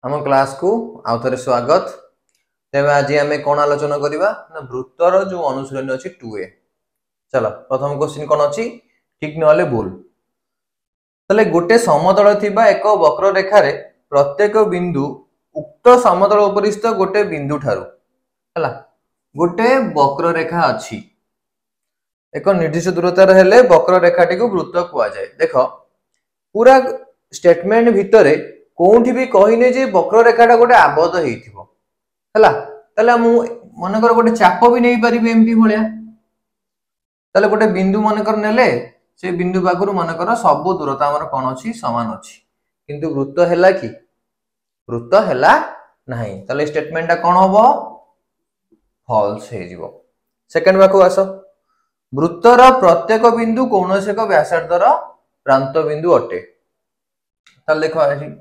आम क्लास को आउ थे स्वागत। तेज आज आम कौन आलोचना करवा ना वृत्तर जो अनुशीलन अच्छी 2a। चलो प्रथम क्वेश्चन कौन अच्छी ठीक ना भूल। ताले गोटे समतल थिबा एक वक्र रेखार प्रत्येक बिंदु उक्त समतल उपरिस्थ गोटे बिंदु ठारू हला गोटे वक्र रेखा अच्छी एक निर्दिष्ट दूरतार हेले वक्र रेखाटी को वृत्त कुआ जाए। देख पूरा स्टेटमेंट भितर कोठी भी कहने जे वक्र रेखाटा गोटे आबद्ध होइथिबो हला ताले मु मनकर गोटे चाप भी नहीं पारिबे एमती भलिया। ताले गोटे बिंदु मनकर नेले से बिंदु पाखरु मनकर सब दूरता हमर कोन अछि समान अछि किंतु वृत्त हैला कि वृत्त हैला नाही। ताले स्टेटमेंटटा कोन होबो फॉल्स हे जिवो। सेकंड बाकु आसो वृत्तर प्रत्येक बिंदु कौनसी एक व्यासार्धर प्रांत बिंदु अटे। ताले देखो आछि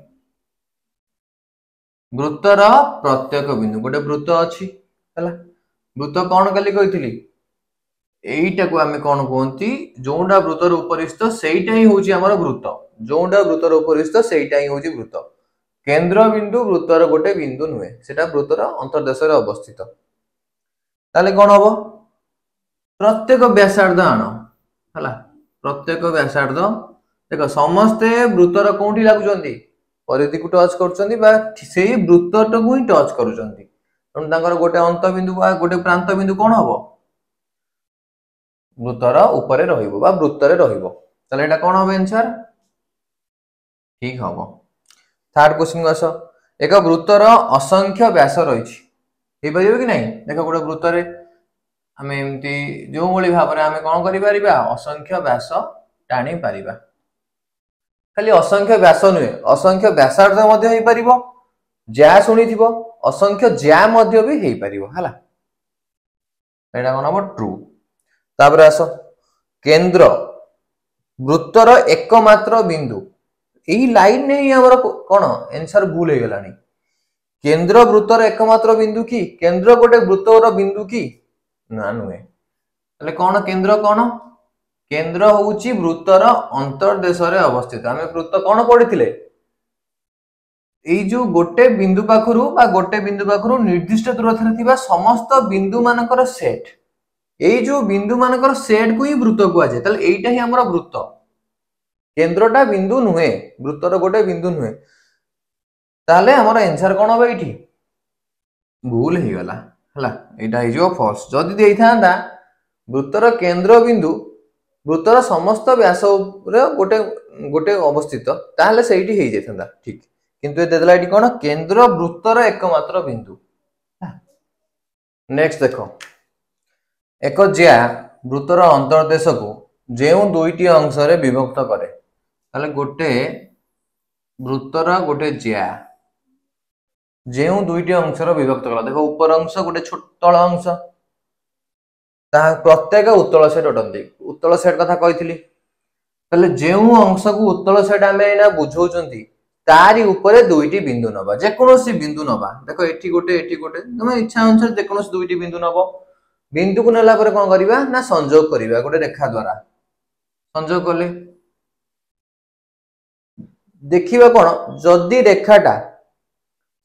वृत्तर प्रत्येक बिंदु गोटे वृत्त अछि हला वृत्त कोन कली कहितली एईटा को आमे कोन कहंती जोंडा वृत्तर उपरिस्थ सेईटा ही होची हमर वृत्त जोंडा वृत्तर उपरिस्थ सेईटा ही होची वृत्त। केंद्र बिंदु वृत्तर गोटे बिंदु नुहे सेटा वृत्तर अंतर्देश रे अवस्थित। ताले कोन होबो प्रत्येक व्यासार्ध आण हला प्रत्येक व्यासार्ध देखो समस्ते वृत्तर कोठी लागुचंती परिधि को टच करचंती बा सेही वृत्तट को ही टच करूचंती तन तांकर गोटे अंत बिंदु बा गोटे प्रांत बिंदु कोन होबो वृत्तर ऊपर रहिबो बा वृत्तरे रहिबो। ताले एटा कोन होबो आंसर ठीक होबो। थर्ड क्वेश्चन को आसो एक वृत्तर असंख्य व्यास रहिछि हे परिबो कि नहीं। देखो गोटे वृत्तरे आम एमती जो भली भाव में आम कौन कर असंख्य व्यास टाणी पारिबा। खाली असंख्य व्यास नुहे असंख्य व्यासार्ध मध्य हो पारिबो ज्या शुणी असंख्य ज्या मध्य भी हो पारिबो हला एटा कोन हो ट्रू। तापर आसो केंद्र वृत्तर एकमात्र बिंदु एही लाइन नहीं हमर कोन आंसर भूल हो गलानी। केंद्र वृत्तर एकमात्र बिंदु की केंद्र गोटे वृत्तर बिंदु की ना नुहे ताले कोन केंद्र कोन केंद्र होउची वृत्तर अंतर्देश रे अवस्थित। आमे वृत्त कोन पढिथिले एई जो गोटे बिंदु पाखरु बा गोटे बिंदु पाखरु निर्दिष्ट दूरतारे थिबा समस्त बिंदु मानकर सेट एई जो बिंदु मानकर सेट को ही वृत्त कुआ जाय। ताले एईटा ही हमर वृत्त केंद्रटा बिंदु नुहे वृत्तर गोटे बिंदु नुहे ताले हमर आंसर कोन होबे एठी भूल हे गला हला एटा हे जो फॉल्स। जदि देई थांदा वृत्तर केंद्र बिंदु वृत्तर समस्त व्यास रे गोटे गोटे अवस्थित ताले सेठी हे जेथंदा ठीक किंतु देदला एठी कोन केंद्र वृत्तर एकमात्र बिंदु। नेक्स्ट देखो एक ज्या वृत्तर अंतर्देश को जेउ दुईटी अंश रे विभक्त करे ताले गोटे वृत्तर गोटे ज्या जेउ दुईटी अंश रे विभक्त कला देखो ऊपर अंश गोटे छोट तळ अंश ता प्रत्येक उत्तल सेट अटंती उत्तल सेट कथा कहितली ताले जेउ अंश को उत्तल सेट आमे ना बुझौचंती तारी ऊपर दुईटी बिंदु नबा जे कोनोसी बिंदु नबा देखो एठी गोटे तुम इच्छा अनुसार जे कोनोसी दुईटी बिंदु नबो बिंदु को नेला पर कोन करिवा ना संयोग करिवा गोटे रेखा द्वारा संयोग करले देखिबा कोन जदी रेखाटा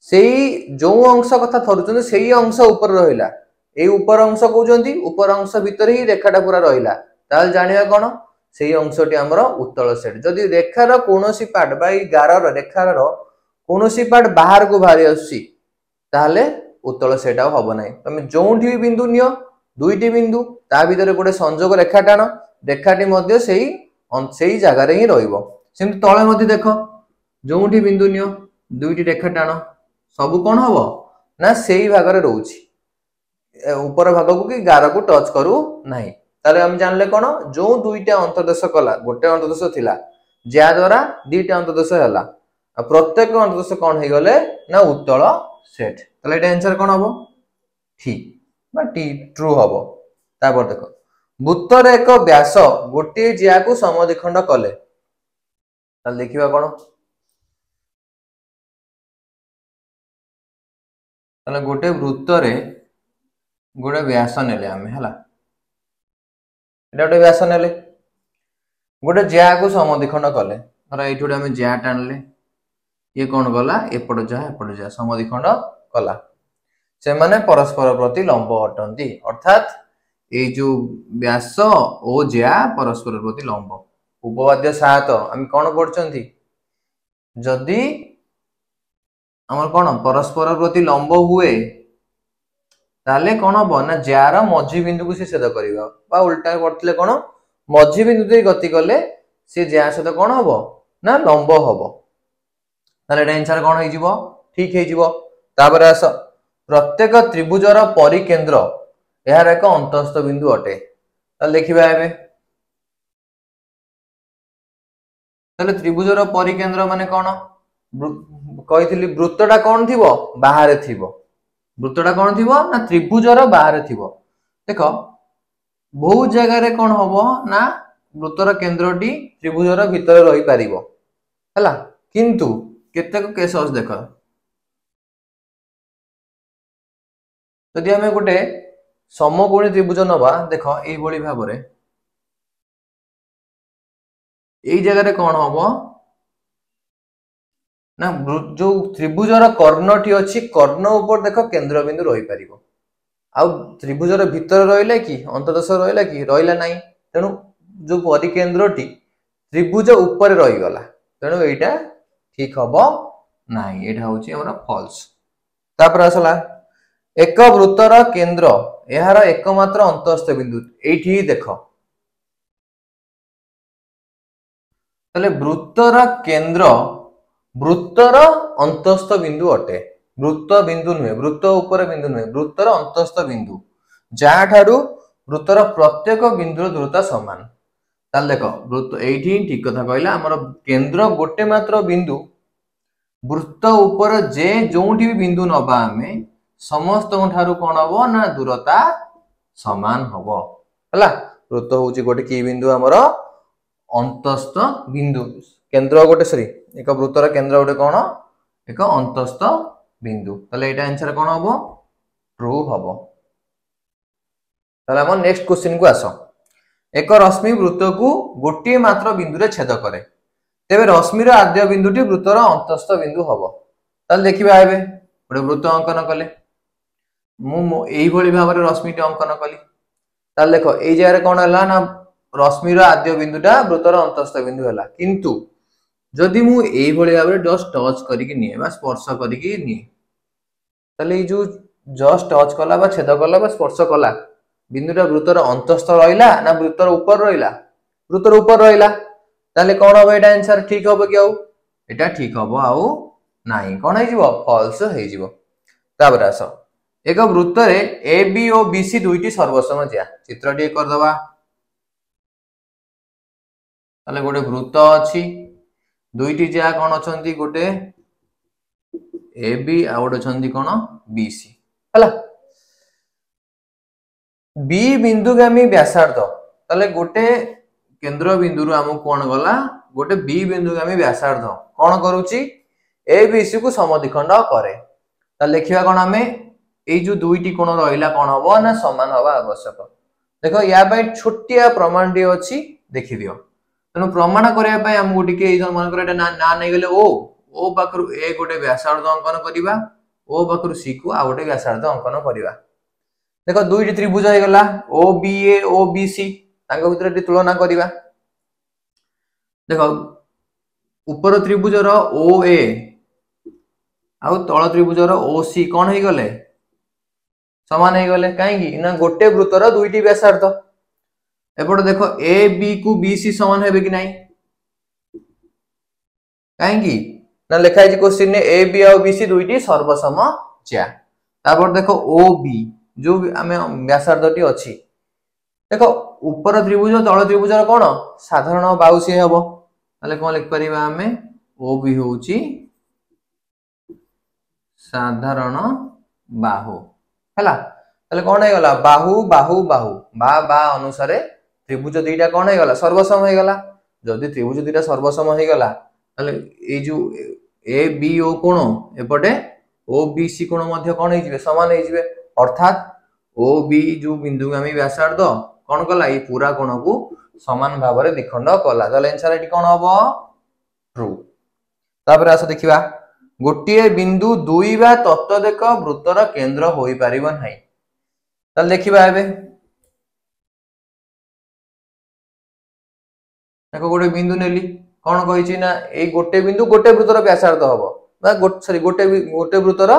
सेही जो अंश कथा थरुचंदी सेही अंश ऊपर रहिला ए ऊपर अंश कहउचंदी ऊपर अंश भीतर ही रेखाटा पूरा रहिला ताल जानिबा कोन सेही अंशटी हमर उत्तल सेट। जदी रेखार कोनोसी पार्ट बाई गारर रेखार कोनोसी पार्ट बाहर को भारी आसी ताले उत्तल सेट आ होबो नै। तमे जोंठी भी बिंदु नियो दुईटी बिंदु ता भीतर गोटे संयोग रेखा टाण रेखाटी मध्ये सेही जगह रे ही रहिबो सेमति तळे मध्ये देखो जोंठी बिंदु नियो दुईटी रेखा टाण सब कोन होबो ना सेही भाग रे रहउची ऊपर भाग को कि गार को टच करू नाही ताले हम जानले कोन जो दुईटा अंतर्देश कला गोटे अंतर्देश थिला ज्या द्वारा दुईटा अंतर्देश हला प्रत्येक अंतर्देश कोन हे गले ना उत्तल सेट ताले एटा आंसर कोन होबो ठीक बा टी ट्रू होबो। तापर देखो वृत्तर एक व्यास गोटे ज्या को समद्विखंड कले ताले देखिबा कोन ताले गोटे वृत्तरे गोटे व्यास नेले आमे हला एटा गोटे व्यास नेले गोटे ज्या को समद्विखंड कले धर एठी गोटे आमे ज्या टाणले ये कौन गला एपट जा समद्विखंड कला से माने परस्पर प्रति लंब अटंती अर्थात ये जो व्यास ओ ज्या परस्पर प्रति लंब उपवाद्य सात आम कौन पढ़ी जदि आमर कौन परस्पर प्रति लंब हुए ताले कौन हम ना जार मझी बिंदु को छेद करवा उल्टा करते कौन मझी बिंदु गति कले सी ज्या सहित कौन हम ना लंब हम ताले आंसर कौन हो ठीक हो आस प्रत्येक त्रिभुजर परिकेंद्र यार एक अंतस्थ बिंदु अटे देखा त्रिभुजर परिकेंद्र माने कौन कही वृत्तटा कौन थी बाहर थी वृत्तटा कौन थी ना त्रिभुजर बाहर थी देख बहुत जगह कौन हम ना वृत्तर केन्द्रटी त्रिभुजर भितर रही पार है किंतु केतेक केस देख जदि आम गोटे समकोणी त्रिभुज नवा देख ये भाव यही जगह कौन हम ना जो त्रिभुजर कर्णटी अच्छी कर्ण ऊपर देख केन्द्र बिंदु रही पार आउ त्रिभुजर भितर रहा कि अंतदेश रहा कि रहा ना तेणु जो परिकेन्द्रटी त्रिभुज उपर रहीगला तेणु यहाँ ठीक हम ना यहाँ हूँ फॉल्स तापर आसला एक वृत्तर केन्द्र यार एकमात्र अंतस्थ बिंदु ये देख तले वृत्तर केन्द्र वृत्तर अंतस्थ बिंदु अटे वृत्त बिंदु नुहे वृत्त उपर बिंदु नुहे वृत्तर अंतस्थ बिंदु जहाँ ठारू वृत्तर प्रत्येक बिंदुर दूरता समान ताल देख वृत्त ये ठीक कथा कहला आमर केन्द्र गोटे मात्र बिंदु वृत्त उपर जे जो भी बिंदु नबा आमे समस्त ठारू कौन हम ना दूरता समान हम है वृत्त हूँ गोटे की बिंदु आमर अंतस्थ बिंदु केन्द्र गोटे सॉरी एक वृत्तर केन्द्र गोटे कौन एक अंतस्थ बिंदु ताले एटा आंसर कौन हम ट्रू हम ताले हम नेक्स्ट क्वेश्चन को आस एक रश्मि वृत्त को गोटे मात्र बिंदु रे छेद करे तेबे रश्मिर आद्य बिंदुटी वृत्तर अंतस्थ बिंदु हम ताले देखिबा एबे गोटे वृत्त अंकन कले मु एई भली भाव रे रश्मिटी अंकन कली ताले देखो एई जगह कौन है ना रश्मिर आद्य बिंदुटा वृत्तर अंतस्थ बिंदु है किंतु जदि मु एई भली भाव रे जस्ट टच करिकि निए बा स्पर्श करिकि निए ताले जो जस्ट टच कला बा छेद कला बा स्पर्श कला बिंदुटा वृत्तर अंतस्थ रहिला ना वृत्तर ऊपर रहिला वृत्तर ऊपर रहिला ताले कौन हो एटा आंसर ठीक हो कि आउ एटा ठीक हो आउ नाही कौन हे जिवो फॉल्स हे जिवो तापर आस एक वृत्त रे ए बी और बी सी दुईटी सर्वसम ज्या चित्रटी कर दबा ताले गोटे वृत्त अछि दुईटी ज्या कौन अछंती गोटे ए बी आ गोटे अछंती कौन बी सी हला बी बिंदुगामी व्यासार्ध ताले गोटे केंद्र बिंदु आम कौन गला गोटे बी बिंदुगामी व्यासार्ध कौन करूची ए बी सी को समद्विखंड करे ताले देखिबा कौन आमे ए जो दुईटी कोण रहिला कौन हम ना समान हवा आवश्यक देखो या छोटिया प्रमाण टी अच्छी देखी दियो तेणु प्रमाण करने आमको टे मन ना नहीं गले ओ पाखु ए गोटे व्यासार्ध अंकन करवा ओ पाखु सी को आ गोटे व्यासार्ध अंकन करवा देखो दुईटी त्रिभुज हो गला ओ बी ए ओ बी सी भीतर तुलना करवा देखो ऊपर त्रिभुजर ओ ए आउ तल त्रिभुजर ओ सी कौन हो गले समान हो गले कहीं ना गोटे वृत्तर दुईटी व्यासार्ध एपटे देखो ए बी को बी सी समान है कि नहीं कहीं ना लिखाई क्वेश्चन ने ए बी और बी सी दुईटी सर्वसम ज्या तापर देखो ओ बी जो आम व्यासार्धटी अच्छी देखो ऊपर त्रिभुज तल त्रिभुजर कौन साधारण बाहु सी हम ताले कौन लिख परिबा आमे ओ बी होउची साधारण बाहु हला ताले कौन है गला बाहु बाहु बाहु बा अनुसार त्रिभुज दुईटा कौन है गला सर्वसम है गला जदि त्रिभुज दुईटा सर्वसम है गला ताले ए जो ए बी ओ कोण एपटे ओ बी सी कोण मध्य कौन है जिवे समान है जिवे अर्थात ओ बी जो बिंदुगामी व्यासार्ध कौन कला ये पूरा कोण को समान भाव में द्विखंड कला ताले आंसर एटी कौन हबो ट्रू तापर आस देखिबा गोटे बिंदु दुई बा तत्वाधिक वृत्तर केंद्र होई परिबो नाही। ताल देखिबा एबे देखो गोटे बिंदु नेली कौन कही ना ए गोटे बिंदु गोटे वृत्तर व्यासार्ध हबो बा सॉरी गोटे गोटे वृत्तर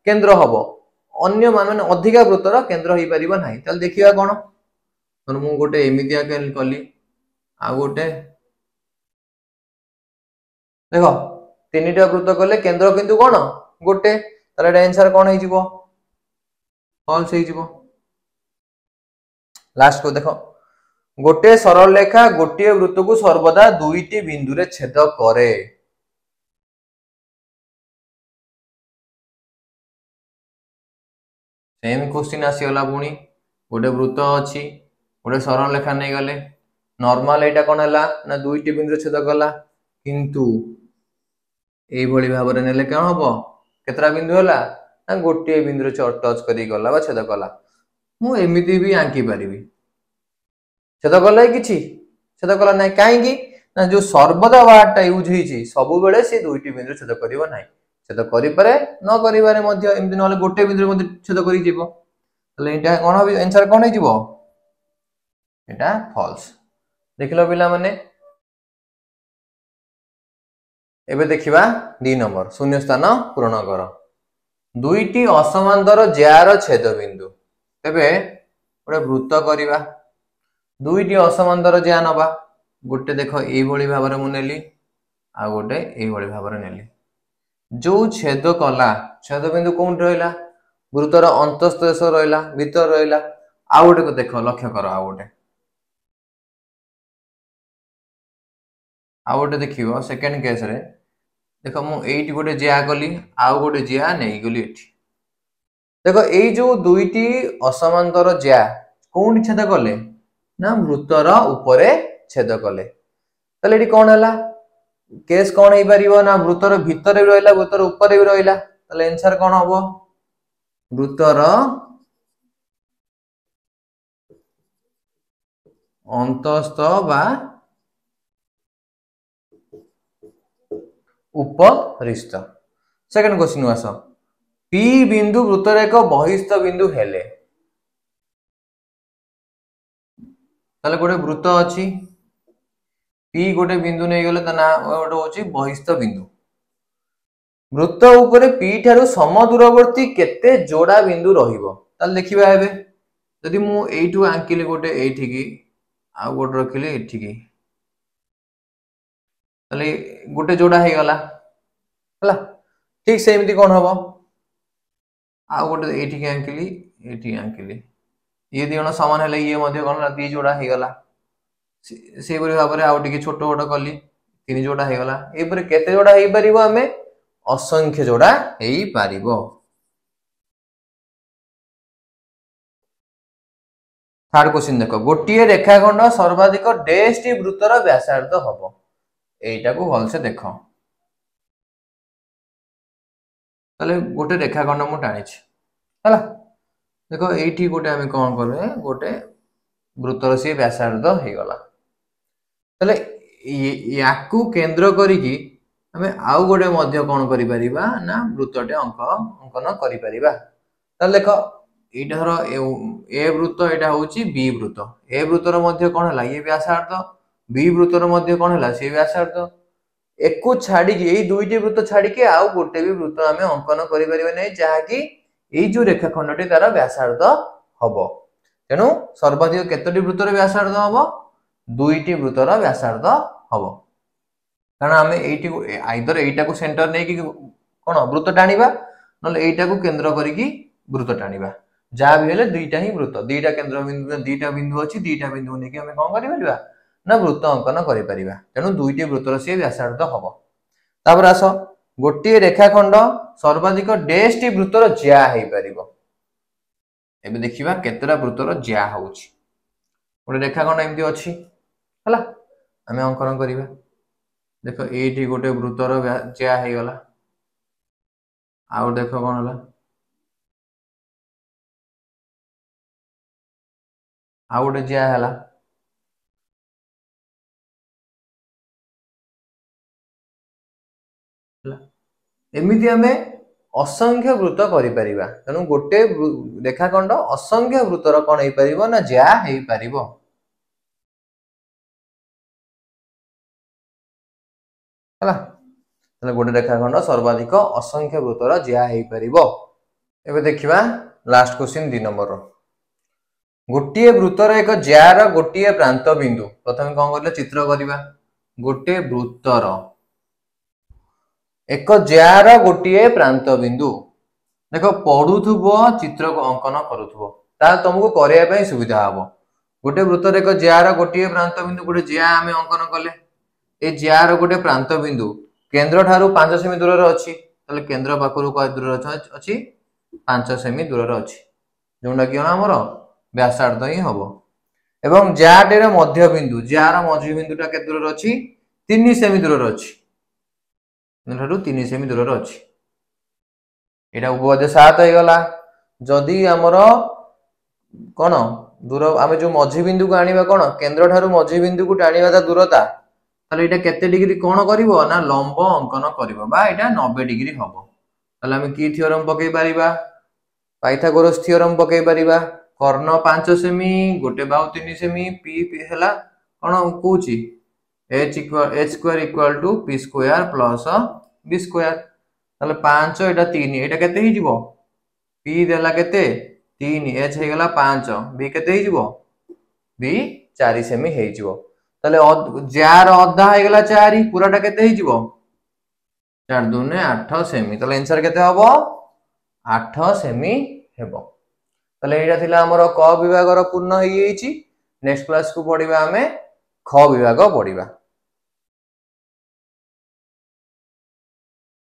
केंद्र हबो अन्य माने अधिका वृत्तर केंद्र होई परिबो नाही। ताल देखिबा कोन तो मु गोटे एमितिया केल कली आ गोटे देखो तीनटा वृत्त कले केंद्र किंतु कोन गोटे ताले आंसर कोन होई जिवो फॉल्स होई जिवो। लास्ट को देखो गोटे सरल रेखा गोटे वृत्त को सर्वदा दुईटी बिंदु रे छेद करे। सेम क्वेश्चन आसीगला पुणी गोटे वृत्त अच्छी गोटे सरल रेखा नहीं गले नॉर्मल एटा कौन है ना दुईटी बिंदु छेद कला किंतु एई भली भाव रे नेले कौन हबो केतरा बिंदु हला ना गोटे बिंदु टच करी गला बा छेद कला मु एमिति भी आंकी परिबी छेद कला किछि छेद कला नाही काहेकि ना जो सर्वदा वार्ड टा यूज होईछि सब बेले से दुईटी बिंदु छेद करिवो नाही छेद करि पारे न करि पारे मध्य एमिति नले गोटे बिंदु मध्य छेद करि जिवो तले एटा कोन हो आंसर कोन हे जिवो एटा फॉल्स। देखिलो पिला माने एबे देखिबा 2 नंबर शून्य स्थान पूर्ण कर दुईटी असमांतर ज्यार छेद बिंदु एबे गोटे वृत्त करिबा दुईटी असमांतर ज्या नबा गोटे देखो एई भली भाव रे मु नेली आ गोटे एई भली भाव रे नेली जो छेद कला छेद बिंदु कोन रहला वृत्तर अंतस्थ देश रहला भीतर रहला आ गोटे को देखो लक्ष्य कर आ गोटे देखिबो सेकंड केस रे देखो मु एइटी गोटे ज्या कली आ गोटे ज्या नै गली एठी देखो एई जो दुईटी असमांतर ज्या कोन छेद कले ना वृत्तर ऊपरे छेद कले तले एठी कोन हला केस कोन हे परिबो ना वृत्तर भीतर भी रहला वृत्तर ऊपर भी रहला तले आंसर कोन हबो वृत्तर अंतस्थ बा उपरिस्थ। सेकंड क्वेश्चन आस पी बिंदु वृत्तर एक बहिस्थ बिंदु हेले ताले गोटे वृत्त अछि पी गोटे बिंदु नै गले ता ना गोटे होची बहिस्थ बिंदु वृत्त ऊपर पी ठारू सम दूरवर्ती केते जोड़ा बिंदु रहिबो ताले देखिबा एबे जदि मु एइठू आंकिले गोटे एइठी की आ गोटे रखिले एठी की ताले गोटे जोड़ा हे गला हला ठीक सेमती कोन हबो आ गोटे एठी की आंकिली ये दिजण समान हेले ये मध्य कोन दी जोड़ा हे गला से बरी भाबरे आ टिके छोट छोट कली तीन जोड़ा हे गला ए परे केते जोड़ा हे परिबो हमें असंख्य जोड़ा हे परिबो। थर्ड क्वेश्चन देखो गोटिए रेखाखंड सर्वाधिक डैश टी वृत्तर व्यासार्ध हबो एटा को भल से देखो तले गोटे रेखाखंड मु टाणी छी हला देखो एठी गोटे हमें कोन करबे गोटे वृत्तर से व्यासार्ध हे गला तले याकू केंद्र करिकी हमें आउ गोटे मध्य कोन करि परिबा ना वृत्तटे अंकन करि परिबा तले देखो एटार ए वृत्त एटा होची बी वृत्त ए वृत्तर मध्य कोन हला ये व्यासार्ध बी वृत्तर मध्य कोन हला से व्यासार्ध एको छाडी की एई दुईटी वृत्त छाडी के आउ गोटे भी वृत्त हमें अंकन करि परिबा नै जहा की एई जो रेखाखंडटी तार व्यासार्ध हबो तेनु सर्वाधिक केतोटी वृत्तर व्यासार्ध हबो दुईटी वृत्तर व्यासार्ध हबो कारण हमें एइटी आइदर एइटा को सेंटर नै की कोन वृत्त टाणीबा नले एइटा को केंद्र करी की वृत्त टाणीबा जा भी हेले दुईटा ही वृत्त दुईटा केंद्र बिंदु दुईटा बिंदु अछि दुईटा बिंदु नै की हमें कोन करि परिबा ना वृत्त अंकन करि परिबा तेनु दुईटी वृत्तर से व्यासार्ध हबो। तापर आसो गोटे रेखाखंड सर्वाधिक डैश टी वृत्तर ज्या हे परिबो एबे देखिबा केतरा वृत्तर ज्या होउची गोटे रेखाखंड एमती अछि हला हमें अंकन करिबा देखो एठी गोटे वृत्तर ज्या हे गला आउ देखो कोन हला आउ गोटे ज्या हला एमिति आमे असंख्य वृत्त करि परिबा तेनु गोटे रेखाखंड असंख्य वृत्तर कोन हेइ परिबो ना ज्या हेइ परिबो हला तले गोटे रेखाखंड सर्वाधिक असंख्य वृत्तर ज्या हेइ परिबो एबे देखिबा लास्ट क्वेश्चन 2 नंबर गोटे वृत्तर एक ज्यार गोटे प्रांत बिंदु प्रथम कोन करले चित्र करिबा गोटे वृत्तर एक ज्यार गोटे प्रांत बिंदु देखो पढ़ुथुबो चित्र को अंकन करूथुबो ता तुमको करिया पई सुविधा हबो गोटे वृत्तर एक ज्यार गोटे प्रांत बिंदु गोटे ज्या आमे अंकन कले ए ज्यार गोटे प्रांत बिंदु केंद्र ठारू 5 सेमी दूर रे अछि तले केंद्र पाखरु को दूर अछि 5 सेमी दूर रे अछि जोंडा कि हमर व्यासार्ध ही हबो एवं ज्याटेर मध्य बिंदु ज्यार मध्य बिंदुटा के दूर रे अछि 3 सेमी दूर रे अछि ठारू 3 सेमी दूर रे अछि एटा उपपद 7 हे गला जदी हमर कोन दूर आमे जो मध्य बिंदु को आनिबा कोन केंद्र ठारू मध्य बिंदु को टाणीबा ता दूरता ताले एटा केते डिग्री कोन करिवो ना लंब अंकन करिवो बा एटा 90 डिग्री हबो ताले हम की थ्योरम पकेई परिबा पाइथागोरस थ्योरम पकेई परिबा कर्ण 5 सेमी गोटे बाहु 3 सेमी p हला कोन कहूची h square equal to p square plus b square ताले 5 एटा 3 एटा केते हि जिवो p देला केते 3 h हे गला 5 b केते हि जिवो b 4 सेमी हे जिवो ताले ज्यार अधा हे गला 4 पूराटा केते हि जिवो 4 2 8 सेमी ताले आंसर केते हबो 8 सेमी हेबो ताले एटा थिला हमर क विभाग रो पूर्ण हेइ एची नेक्स्ट क्लास को पढिबा हमें ख विभाग पढिबा।